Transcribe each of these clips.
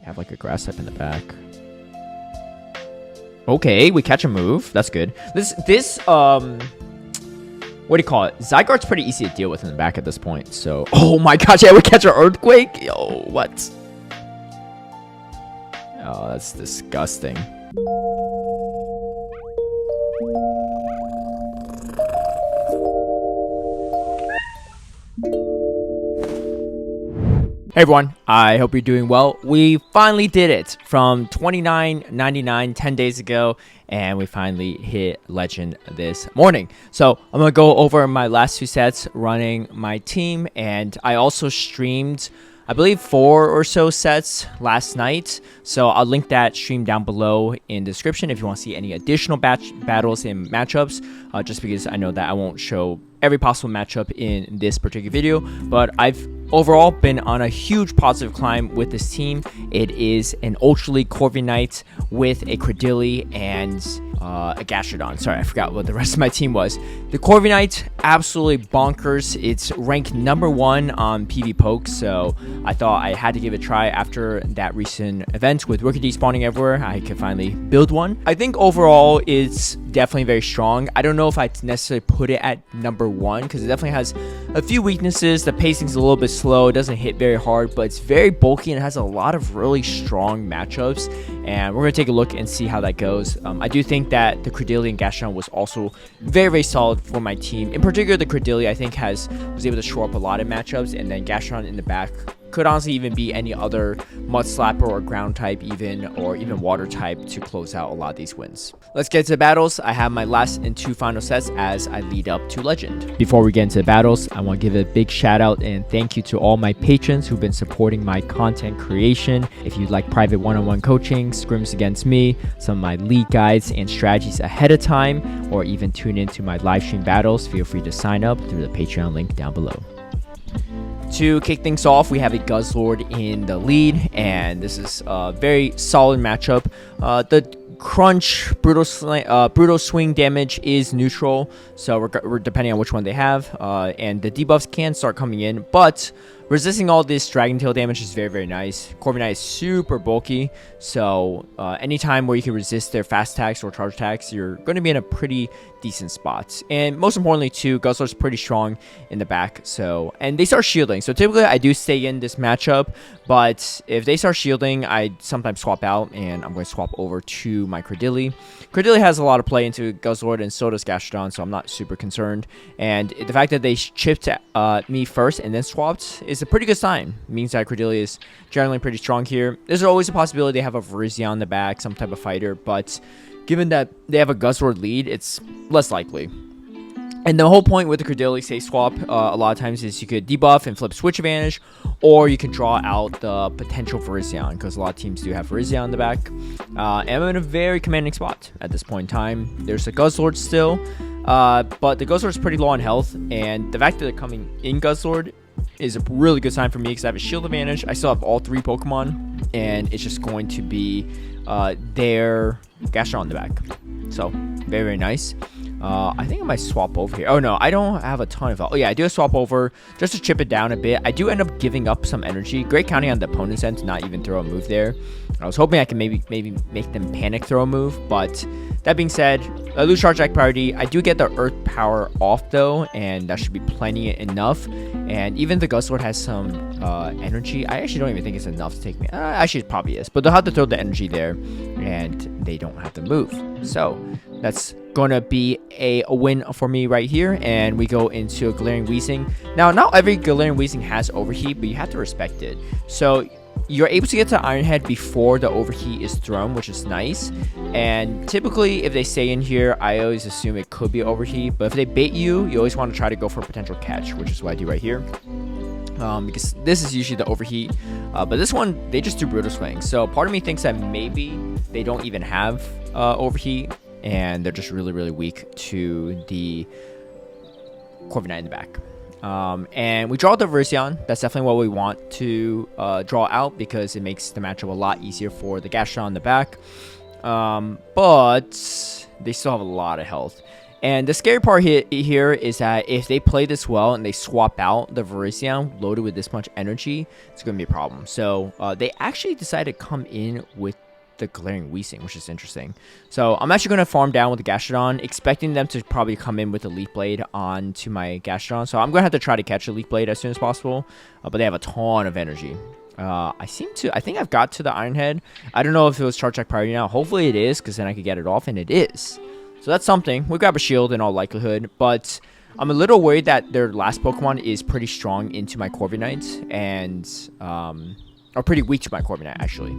have like a grass type in the back. Okay, we catch a move. That's good. This what do you call it? Zygarde's pretty easy to deal with in the back at this point. So, oh my gosh, yeah, we catch an earthquake. Yo, what? Oh, that's disgusting. Hey everyone, I hope you're doing well. We finally did it from $29.99 10 days ago, and we finally hit Legend this morning. So I'm going to go over my last two sets running my team, and I also streamed, I believe, 4 or so sets last night. So I'll link that stream down below in the description if you want to see any additional battles and matchups, just because I know that I won't show every possible matchup in this particular video, but I've overall been on a huge positive climb with this team. It is an Ultra League Corviknight with a Credilli and a Gastrodon. Sorry, I forgot what the rest of my team was. The Corviknight, absolutely bonkers. It's ranked #1 on PV Poke, so I thought I had to give it a try after that recent event with Rookie despawning everywhere. I could finally build one. I think overall it's definitely very strong. I don't know if I'd necessarily put it at #1 because it definitely has a few weaknesses. The pacing's a little bit slow. It doesn't hit very hard, but it's very bulky and it has a lot of really strong matchups. And we're going to take a look and see how that goes. I do think that the Credilli and Gastrodon was also very, very solid for my team. In particular, the Credilli, I think, was able to shore up a lot of matchups, and then Gastrodon in the back could honestly even be any other mud slapper or ground type or even water type to close out a lot of these wins. Let's get to the battles. I have my last and 2 final sets as I lead up to Legend. Before we get into the battles, I want to give a big shout out and thank you to all my patrons who've been supporting my content creation. If you'd like private one-on-one coaching, scrims against me, some of my league guides and strategies ahead of time, or even tune into my live stream battles, feel free to sign up through the Patreon link down below. To kick things off, we have a Guzzlord in the lead, and this is a very solid matchup. The crunch brutal swing damage is neutral, so we're depending on which one they have, and the debuffs can start coming in, but resisting all this Dragon Tail damage is very, very nice. Corviknight is super bulky, so anytime where you can resist their fast attacks or charge attacks, you're going to be in a pretty decent spot. And most importantly too, Guzzlord's pretty strong in the back, and they start shielding. So typically I do stay in this matchup, but if they start shielding, I sometimes swap out, and I'm going to swap over to my Credilli. Credilli has a lot of play into Guzzlord, and so does Gastrodon, so I'm not super concerned. And the fact that they chipped me first and then swapped is a pretty good sign. It means that Credilli is generally pretty strong here. There's always a possibility they have a Virizion in the back, some type of fighter, but given that they have a Guzzlord lead, it's less likely. And the whole point with the Credilli safe swap a lot of times is you could debuff and flip switch advantage, or you can draw out the potential Virizion, because a lot of teams do have Virizion in the back. And I'm in a very commanding spot at this point in time. There's a Guzzlord still, but the Guzzlord's pretty low on health, and the fact that they're coming in Guzzlord is a really good sign for me because I have a shield advantage. I still have all 3 Pokemon, and it's just going to be their Gastrodon on the back. So, very, very nice. I think I might swap over here. Oh, no, I don't have a ton of... Oh, yeah, I do a swap over just to chip it down a bit. I do end up giving up some energy. Great counting on the opponent's end to not even throw a move there. I was hoping I can maybe make them panic throw a move, but that being said, I lose charge attack priority. I do get the earth power off, though, and that should be plenty enough. And even the Guzzlord has some energy. I actually don't even think it's enough to take me. Actually, it probably is, but they'll have to throw the energy there, and they don't have to move. So that's gonna be a win for me right here, and we go into a Galarian Weezing. Now, not every Galarian Weezing has overheat, but you have to respect it. So you're able to get to Iron Head before the overheat is thrown, which is nice. And typically, if they stay in here, I always assume it could be overheat. But if they bait you, you always want to try to go for a potential catch, which is what I do right here. Because this is usually the overheat. But this one, they just do Brutal Swing. So part of me thinks that maybe they don't even have overheat, and they're just really, really weak to the Corviknight in the back. And we draw the Virizion. That's definitely what we want to draw out, because it makes the matchup a lot easier for the Gastrodon in the back. But they still have a lot of health. And the scary part here is that if they play this well and they swap out the Virizion loaded with this much energy, it's going to be a problem. So they actually decided to come in with the Galarian Weezing, which is interesting. So I'm actually going to farm down with the Gastrodon, expecting them to probably come in with a Leaf Blade onto my Gastrodon. So I'm going to have to try to catch a Leaf Blade as soon as possible, but they have a ton of energy. I think I've got to the Iron Head. I don't know if it was Charge Attack priority now. Hopefully it is, because then I could get it off, and it is. So that's something. We'll grab a shield in all likelihood, but I'm a little worried that their last Pokemon is pretty strong into my Corviknight, and or pretty weak to my Corviknight, actually.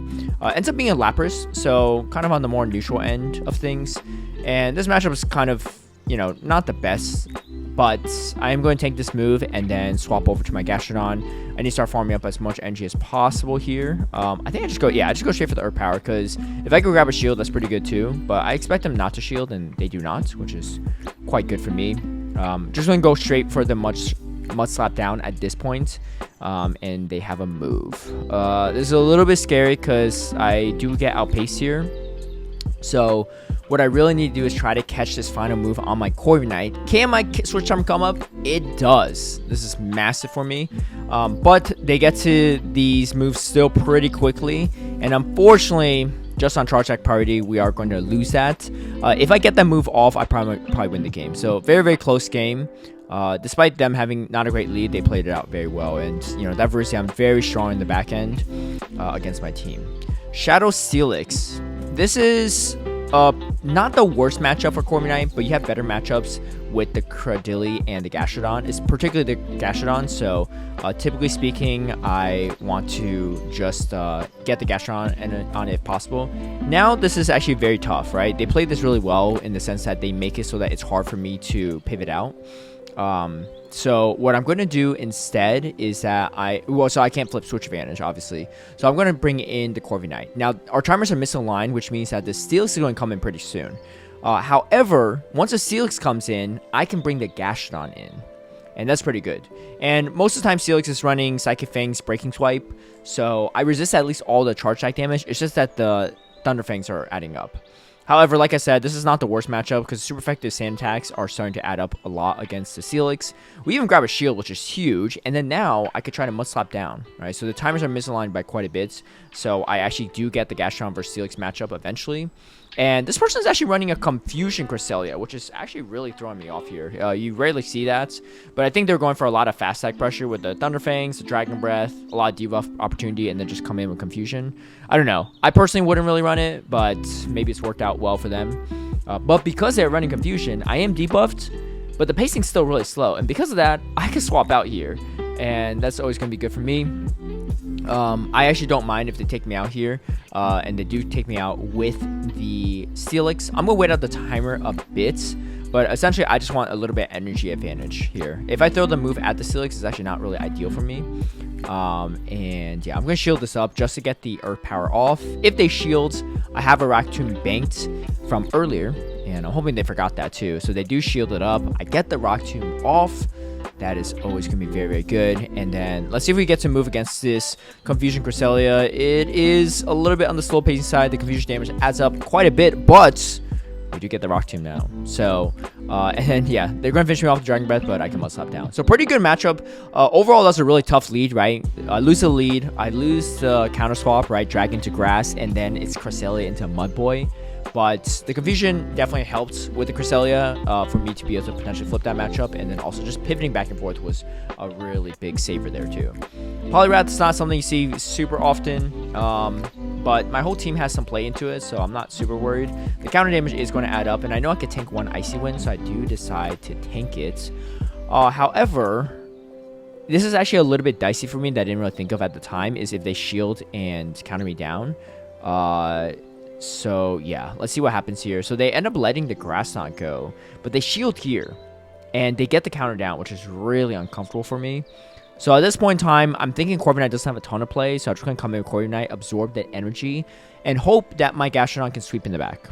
Ends up being a Lapras, so kind of on the more neutral end of things. And this matchup is kind of, you know, not the best, but I am going to take this move and then swap over to my Gastrodon. I need to start farming up as much energy as possible here. I think I just go straight for the Earth Power, because if I go grab a shield, that's pretty good too. But I expect them not to shield, and they do not, which is quite good for me. Just going to go straight for the Mud Slap down at this point. And they have a move. This is a little bit scary because I do get outpaced here. So what I really need to do is try to catch this final move on my Corviknight. Can my Switch Charm come up? It does. This is massive for me. But they get to these moves still pretty quickly. And unfortunately, just on Charge Attack priority, we are going to lose that. If I get that move off, I probably win the game. So very, very close game. Despite them having not a great lead, they played it out very well. And, you know, that Virizion very strong in the back end against my team. Shadow Steelix. This is not the worst matchup for Corviknight, but you have better matchups with the Cradily and the Gastrodon. It's particularly the Gastrodon, so typically speaking, I want to just get the Gastrodon on it if possible. Now, this is actually very tough, right? They played this really well in the sense that they make it so that it's hard for me to pivot out. So what I'm going to do instead is that so I can't flip switch advantage, obviously. So I'm going to bring in the Corviknight. Now, our timers are misaligned, which means that the Steelix is going to come in pretty soon. However, once the Steelix comes in, I can bring the Gastrodon in. And that's pretty good. And most of the time, Steelix is running Psychic Fang's Breaking Swipe. So I resist at least all the Charge Attack damage. It's just that the Thunder Fangs are adding up. However, like I said, this is not the worst matchup because super effective sand attacks are starting to add up a lot against the Steelix. We even grab a shield, which is huge, and then now I could try to Mud Slap down, right? So the timers are misaligned by quite a bit, so I actually do get the Gastrodon versus Steelix matchup eventually. And this person is actually running a Confusion Cresselia, which is actually really throwing me off here. You rarely see that, but I think they're going for a lot of fast attack pressure with the Thunder Fangs, the Dragon Breath, a lot of debuff opportunity, and then just come in with Confusion. I don't know. I personally wouldn't really run it, but maybe it's worked out well for them. But because they're running Confusion, I am debuffed, but the pacing's still really slow. And because of that, I can swap out here, and that's always going to be good for me. I actually don't mind if they take me out here, and they do take me out with the Steelix. I'm going to wait out the timer a bit, but essentially I just want a little bit of energy advantage here. If I throw the move at the Steelix, it's actually not really ideal for me. And yeah, I'm going to shield this up just to get the Earth Power off. If they shield, I have a Rock-Tomb banked from earlier, and I'm hoping they forgot that too. So they do shield it up. I get the Rock-Tomb off. That is always going to be very, very good. And then let's see if we get to move against this Confusion Cresselia. It is a little bit on the slow pacing side. The Confusion damage adds up quite a bit, but we do get the Rock Tomb now. So, and then, yeah, they're going to finish me off with Dragon Breath, but I can Mud Slap down. So, pretty good matchup. Overall, that's a really tough lead, right? I lose the lead. I lose the counter swap, right? Dragon to Grass, and then it's Cresselia into Mud Boy. But the Confusion definitely helped with the Cresselia for me to be able to potentially flip that matchup. And then also just pivoting back and forth was a really big saver there too. Poliwrath is not something you see super often. But my whole team has some play into it, so I'm not super worried. The counter damage is going to add up. And I know I could tank one Icy Wind, so I do decide to tank it. However, this is actually a little bit dicey for me that I didn't really think of at the time, is if they shield and counter me down. So, yeah, let's see what happens here. So, they end up letting the Grass Knot go, but they shield here, and they get the counter down, which is really uncomfortable for me. So, at this point in time, I'm thinking Corviknight doesn't have a ton of play, so I'm just going to come in with Corviknight, absorb that energy, and hope that my Gastrodon can sweep in the back.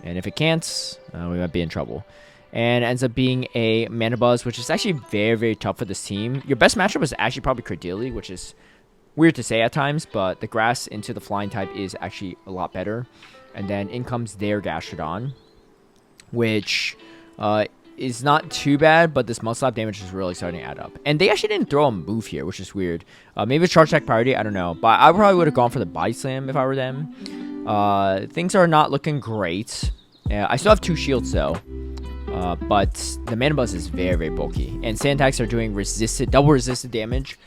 And if it can't, we might be in trouble. And it ends up being a Mana Buzz, which is actually very, very tough for this team. Your best matchup is actually probably Cradily, which is weird to say at times, but the Grass into the Flying type is actually a lot better. And then in comes their Gastrodon, which is not too bad, but this Mud Slap damage is really starting to add up. And they actually didn't throw a move here, which is weird. Maybe it's Charge Attack priority, I don't know. But I probably would have gone for the Body Slam if I were them. Things are not looking great. I still have 2 shields though. But the Mana Buzz is very, very bulky. And Sand Attacks are doing double resisted damage.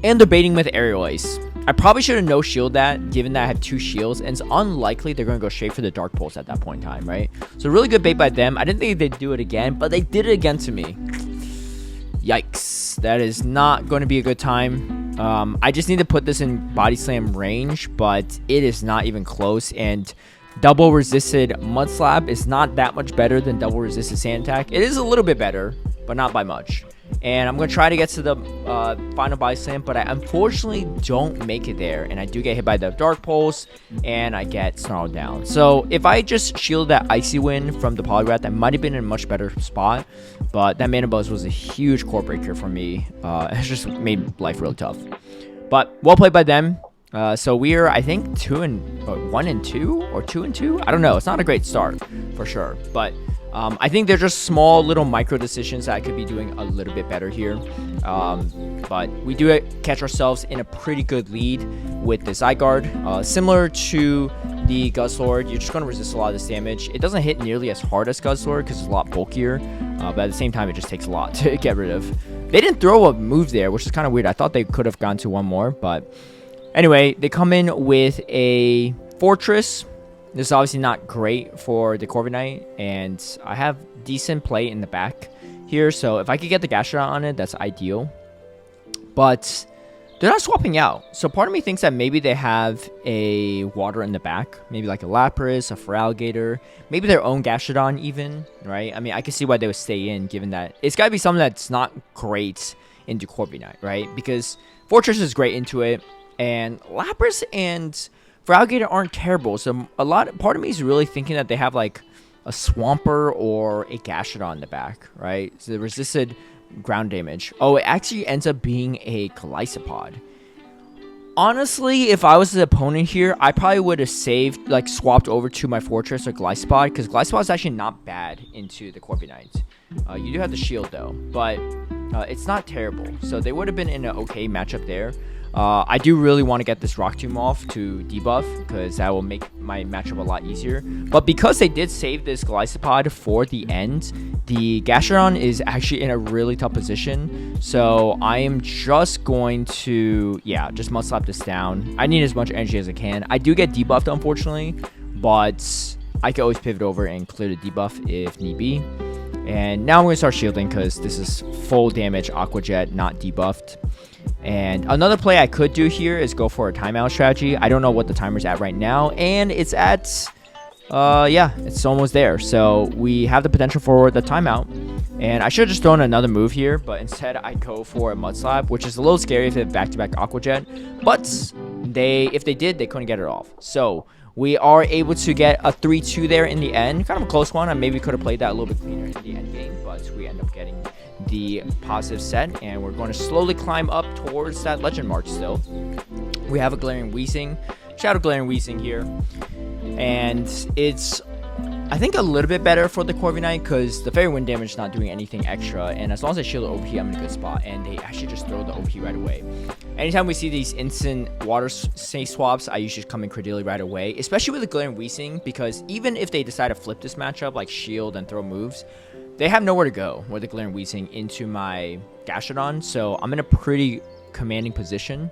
And they're baiting with Aerial Ace. I probably should have no-shield that, given that I have 2 shields. And it's unlikely they're going to go straight for the Dark Pulse at that point in time, right? So really good bait by them. I didn't think they'd do it again, but they did it again to me. Yikes. That is not going to be a good time. I just need to put this in Body Slam range, but it is not even close. And double resisted Mud Slap is not that much better than double resisted Sand Attack. It is a little bit better, but not by much. And I'm going to try to get to the final Body Slam, but I unfortunately don't make it there. And I do get hit by the Dark Pulse, and I get snarled down. So if I just shielded that Icy Wind from the Poliwrath, I might have been in a much better spot. But that Mana Buzz was a huge core breaker for me. It just made life really tough. But well played by them. So we're, I think, 1 and 2 or 2 and 2. I don't know. It's not a great start for sure, but I think they're just small little micro decisions that I could be doing a little bit better here. But we do catch ourselves in a pretty good lead with the Zygarde. Similar to the Guzzlord, you're just going to resist a lot of this damage. It doesn't hit nearly as hard as Guzzlord because it's a lot bulkier, but at the same time, it just takes a lot to get rid of. They didn't throw a move there, which is kind of weird. I thought they could have gone to one more, but anyway, they come in with a Fortress. This is obviously not great for the Corviknight, and I have decent play in the back here, so if I could get the Gastrodon on it, that's ideal. But they're not swapping out, so part of me thinks that maybe they have a water in the back, maybe like a Lapras, a Feraligatr, maybe their own Gastrodon even, right? I mean, I can see why they would stay in, given that it's got to be something that's not great into Corviknight, right? Because Fortress is great into it, and Lapras and Feraligatr aren't terrible, so part of me is really thinking that they have like a Swampert or a Gastrodon in the back, right? So the resisted ground damage. Oh, it actually ends up being a Golisopod. Honestly, if I was the opponent here, I probably would have swapped over to my Fortress or Golisopod, because Golisopod is actually not bad into the Corviknight. You do have the shield though, but it's not terrible. So they would have been in an okay matchup there. I do really want to get this Rock Tomb off to debuff, because that will make my matchup a lot easier. But because they did save this Golisopod for the end, the Gastrodon is actually in a really tough position. So I am just going to, just Mud Slap this down. I need as much energy as I can. I do get debuffed, unfortunately, but I can always pivot over and clear the debuff if need be. And now I'm going to start shielding, because this is full damage Aqua Jet, not debuffed. And another play I could do here is go for a timeout strategy. I don't know what the timer's at right now, and it's at, it's almost there. So we have the potential for the timeout, and I should have just thrown another move here, but instead I go for a Mud Slap, which is a little scary if they have back-to-back Aqua Jet, but if they did, they couldn't get it off. So we are able to get a 3-2 there in the end. Kind of a close one. I maybe could have played that a little bit cleaner in the end game, but we end up getting the positive set, and we're going to slowly climb up towards that legend mark still. We have a Galarian Weezing, Shadow Galarian Weezing here, and it's, I think, a little bit better for the Corviknight, because the Fairy Wind damage is not doing anything extra, and as long as I shield the overheat, I'm in a good spot, and they actually just throw the overheat right away. Anytime we see these instant water swaps, I usually come in Credility right away, especially with the Galarian Weezing, because even if they decide to flip this matchup, like shield and throw moves, they have nowhere to go with the Galarian Weezing into my Gastrodon, so I'm in a pretty commanding position.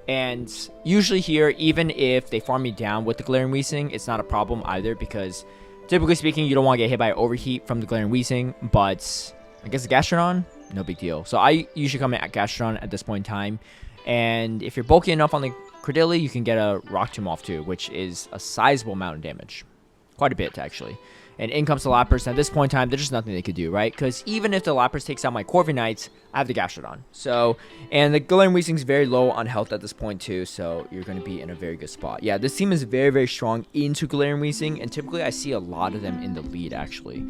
And usually here, even if they farm me down with the Galarian Weezing, it's not a problem either, because typically speaking, you don't want to get hit by overheat from the Galarian Weezing, but I guess the Gastrodon, no big deal. So I usually come in at Gastrodon at this point in time, and if you're bulky enough on the Credility, you can get a Rock Tomb off too, which is a sizable amount of damage. Quite a bit, actually. And in comes the Lapras. At this point in time, there's just nothing they could do, right? Because even if the Lapras takes out my Corviknight, I have the Gastrodon. So, and the Galarian Weezing is very low on health at this point too, so you're going to be in a very good spot. Yeah, this team is very, very strong into Galarian Weezing, and typically I see a lot of them in the lead, actually.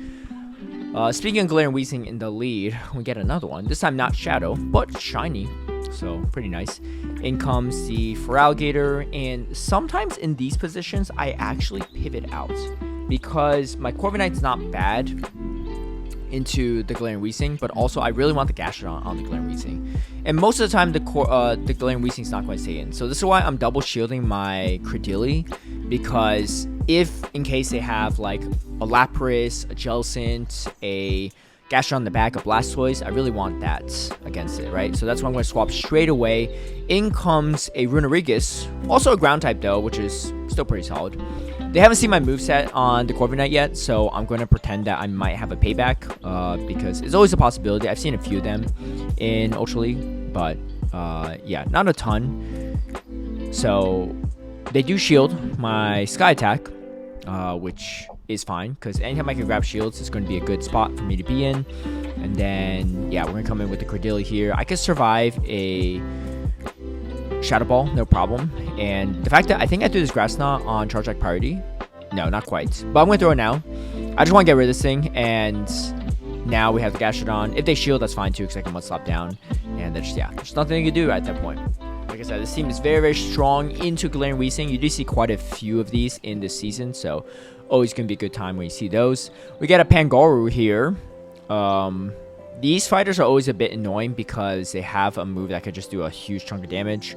Speaking of Galarian Weezing in the lead, we get another one. This time not Shadow, but Shiny. So, pretty nice. In comes the Feraligatr, and sometimes in these positions, I actually pivot out, because my Corviknight's not bad. into the Galarian Weezing, but also I really want the Gastrodon on the Galarian Weezing. And most of the time, the Galarian Weezing is not going to stay in. So this is why I'm double shielding my Credilli, because if in case they have like a Lapras, a Jellicent, a Gastrodon in the back, a Blastoise, I really want that against it, right? So that's why I'm going to swap straight away. In comes a Runerigus, also a ground type though, which is still pretty solid. They haven't seen my moveset on the Corviknight yet, so I'm going to pretend that I might have a payback, because it's always a possibility. I've seen a few of them in Ultra League, but yeah, not a ton. So they do shield my Sky Attack, which is fine, because anytime I can grab shields, it's going to be a good spot for me to be in. And then, yeah, we're going to come in with the Credilli here. I can survive a Shadow Ball, no problem. And the fact that I think I threw this Grass Knot on Charge Attack priority. No, not quite. But I'm going to throw it now. I just want to get rid of this thing. And now we have the Gastrodon. If they shield, that's fine too, because I can Mud Slap down. And there's, yeah, there's nothing you can do at that point. Like I said, this team is very, very strong into Galarian Weezing. You do see quite a few of these in this season, so always going to be a good time when you see those. We got a Pangoro here. These fighters are always a bit annoying because they have a move that could just do a huge chunk of damage.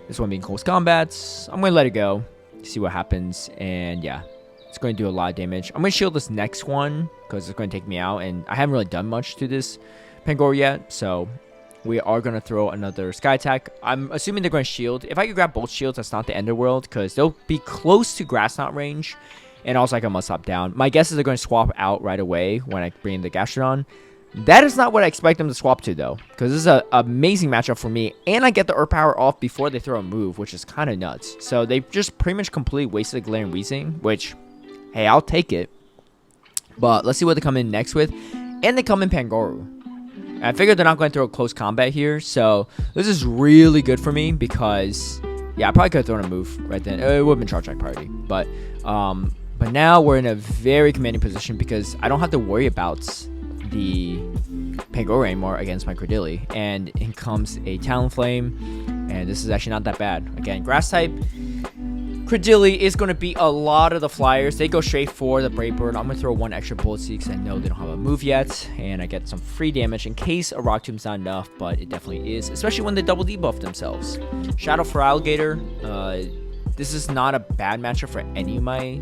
This one being close combats. I'm going to let it go, see what happens, and yeah, it's going to do a lot of damage. I'm going to shield this next one because it's going to take me out, and I haven't really done much to this Pangoro yet, so we are going to throw another Sky Attack. I'm assuming they're going to shield. If I could grab both shields, that's not the end of the world, because they'll be close to Grass Knot range, and also I can Mud Slap down. My guess is they're going to swap out right away when I bring in the Gastrodon. That is not what I expect them to swap to, though, because this is an amazing matchup for me, and I get the Earth Power off before they throw a move, which is kind of nuts. So they just pretty much completely wasted the Galarian Weezing, which, hey, I'll take it. But let's see what they come in next with, and they come in Pangoro. I figured they're not going to throw a close combat here, so this is really good for me because, yeah, I probably could have thrown a move right then. It would have been Charge Attack priority, but now we're in a very commanding position because I don't have to worry about the Pangoro anymore against my Credilli, and in comes a Talonflame, and this is actually not that bad. Again, Grass type Credilli is going to beat a lot of the flyers. They go straight for the Brave Bird. I'm going to throw one extra Bullet Seed because I know they don't have a move yet, and I get some free damage in case a Rock Tomb's not enough, but it definitely is, especially when they double debuff themselves. Shadow Feraligatr, this is not a bad matchup for any of my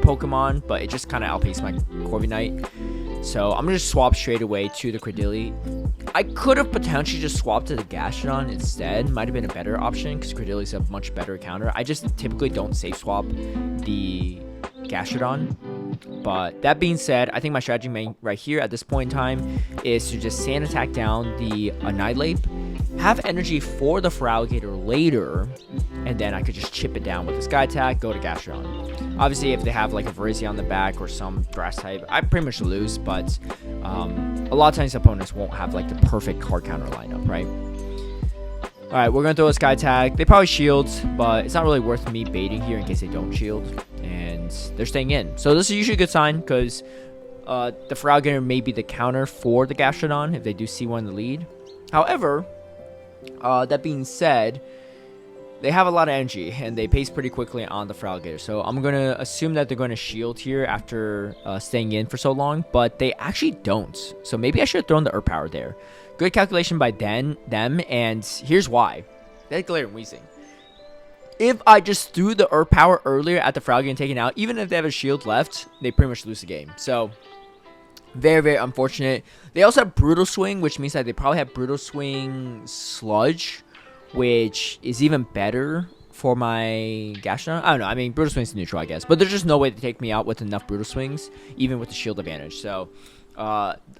Pokemon, but it just kind of outpaced my Corviknight. So I'm going to just swap straight away to the Credilli. I could have potentially just swapped to the Gastrodon instead. Might have been a better option because Credilli's a much better counter. I just typically don't safe swap the Gastrodon. But that being said, I think my strategy right here at this point in time is to just Sand Attack down the Annihilate, have energy for the Feraligatr later, and then I could just chip it down with the Sky Attack, go to Gastrodon. Obviously, if they have like a Verizia on the back or some Grass type, I pretty much lose, but a lot of times opponents won't have like the perfect card counter lineup, right? Alright, we're going to throw a Sky Attack. They probably shield, but it's not really worth me baiting here in case they don't shield. And they're staying in. So this is usually a good sign because the Feraligatr may be the counter for the Gastrodon if they do see one in the lead. However, that being said, they have a lot of energy and they pace pretty quickly on the Feraligatr. So I'm going to assume that they're going to shield here after staying in for so long, but they actually don't. So maybe I should have thrown the Earth Power there. Good calculation by them, and here's why. They had Galarian Weezing. If I just threw the Earth Power earlier at the Feraligatr and taken out, even if they have a shield left, they pretty much lose the game. So, very, very unfortunate. They also have Brutal Swing, which means that they probably have Brutal Swing Sludge, which is even better for my Gastrodon. I don't know. I mean, Brutal Swing's neutral, I guess. But there's just no way to take me out with enough Brutal Swings, even with the shield advantage. So,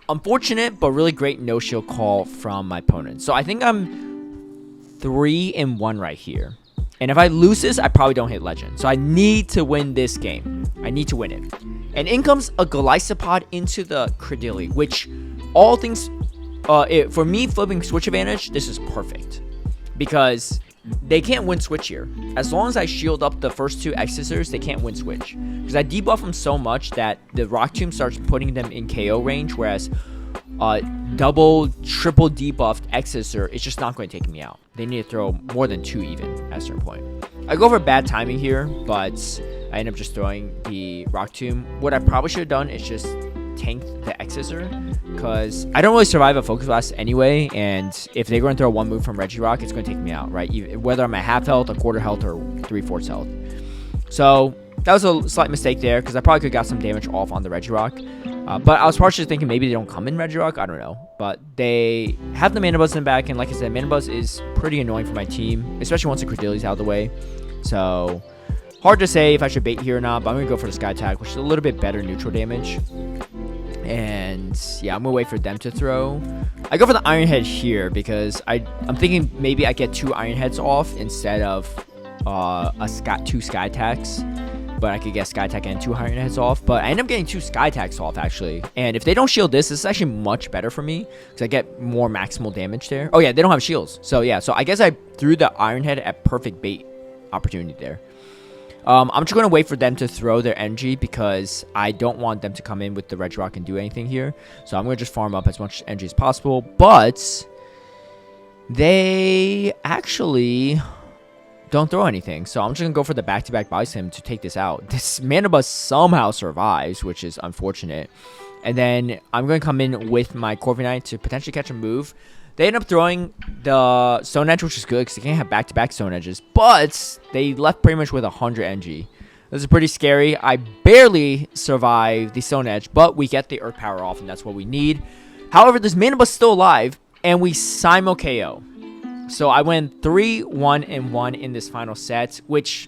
unfortunate, but really great no-shield call from my opponent. So, I think I'm 3-1 right here. And if I lose this, I probably don't hit Legend. So I need to win this game. I need to win it. And in comes a Golisopod into the Credilli, which all things, for me flipping Switch advantage, this is perfect. Because they can't win Switch here. As long as I shield up the first two X-Scissors, they can't win Switch. Because I debuff them so much that the Rock Tomb starts putting them in KO range, whereas double, triple debuffed X-Scissor, it's just not going to take me out. They need to throw more than 2 even at a certain point. I go for bad timing here, but I end up just throwing the Rock Tomb. What I probably should have done is just tank the X-Scissor, because I don't really survive a Focus Blast anyway, and if they're going to throw one move from Regirock, it's going to take me out, right? Whether I'm at half health, a quarter health, or 3/4 health. So that was a slight mistake there, because I probably could have got some damage off on the Regirock. But I was partially thinking maybe they don't come in Regirock. I don't know. But they have the Mana Buzz in the back. And like I said, Mana Buzz is pretty annoying for my team, especially once the Credilli's out of the way. So hard to say if I should bait here or not. But I'm going to go for the Sky Attack, which is a little bit better neutral damage. And yeah, I'm going to wait for them to throw. I go for the Iron Head here because I'm thinking maybe I get 2 Iron Heads off instead of 2 Sky Attacks. But I could get Sky Attack and 2 Iron Heads off. But I end up getting 2 Sky Attacks off, actually. And if they don't shield this is actually much better for me, because I get more maximal damage there. Oh, yeah, they don't have shields. So, yeah. So, I guess I threw the Iron Head at perfect bait opportunity there. I'm just going to wait for them to throw their energy, because I don't want them to come in with the Regirock and do anything here. So, I'm going to just farm up as much energy as possible. But they actually don't throw anything, so I'm just gonna go for the back-to-back Body Slam to take this out. This Mana Buzz somehow survives, which is unfortunate. And then I'm gonna come in with my Corviknight to potentially catch a move. They end up throwing the Stone Edge, which is good because they can't have back-to-back Stone Edges, but they left pretty much with 100 NG. This is pretty scary. I barely survive the Stone Edge, but we get the Earth Power off, and that's what we need. However, this Mana Buzz is still alive, and we Simul KO. So I went 3-1-1 in this final set, which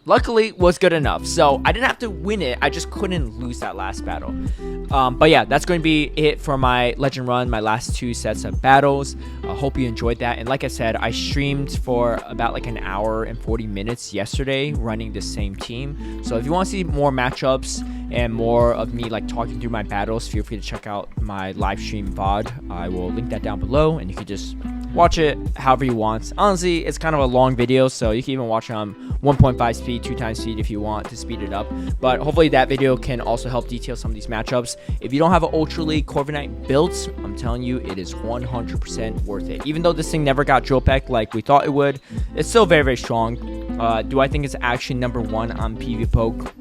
luckily was good enough. So I didn't have to win it. I just couldn't lose that last battle. But yeah, that's going to be it for my Legend run, my last 2 sets of battles. I hope you enjoyed that. And like I said, I streamed for about like an hour and 40 minutes yesterday running the same team. So if you want to see more matchups and more of me like talking through my battles, feel free to check out my live stream VOD. I will link that down below, and you can just watch it however you want. Honestly, it's kind of a long video, so you can even watch it on 1.5 speed, 2 times speed if you want to speed it up. But hopefully that video can also help detail some of these matchups. If you don't have an Ultra League Corviknight built, I'm telling you, it is 100% worth it. Even though this thing never got Drill Peck like we thought it would, it's still very, very strong. Do I think it's actually #1 on PV Poke?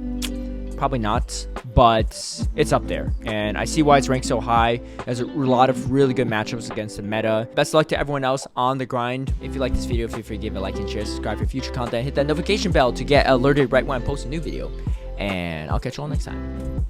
Probably not, but it's up there, and I see why it's ranked so high. There's a lot of really good matchups against the meta. Best of luck to everyone else on the grind. If you like this video, feel free to give it a like and share, subscribe for future content, hit that notification bell to get alerted right when I post a new video, and I'll catch you all next time.